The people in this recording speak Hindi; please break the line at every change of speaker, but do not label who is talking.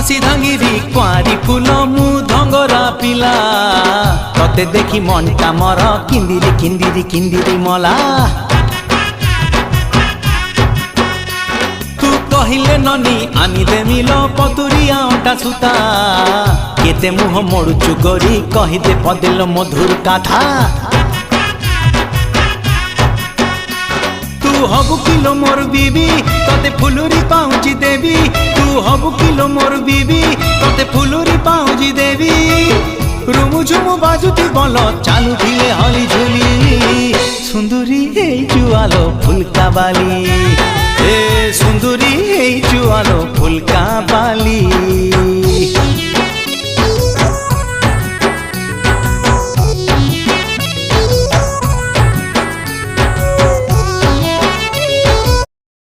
सिधांगिरी कुआरी फूल मु धंगरा पिला तते देखी मनटा मर किंदिरी किंदिरी किंदिरी मला तू कहिले ननी आनी देमिल पतुरिया अंटा सुता केते मुह मोड़ुचु गोरी कहिदे पदेल मधुर कथा तू हबु किलो मोर बीबी तते फुलुरी पाउजी देवी तू हबु किलो मोर बीबी तते फुलुरी पाउजी देवी रुमु झुमु बाजुती बल चालू धिले हली झुली सुंदरी हे जुआलो फुलका बाली ए सुंदरी हे जुआलो फुलका बाली।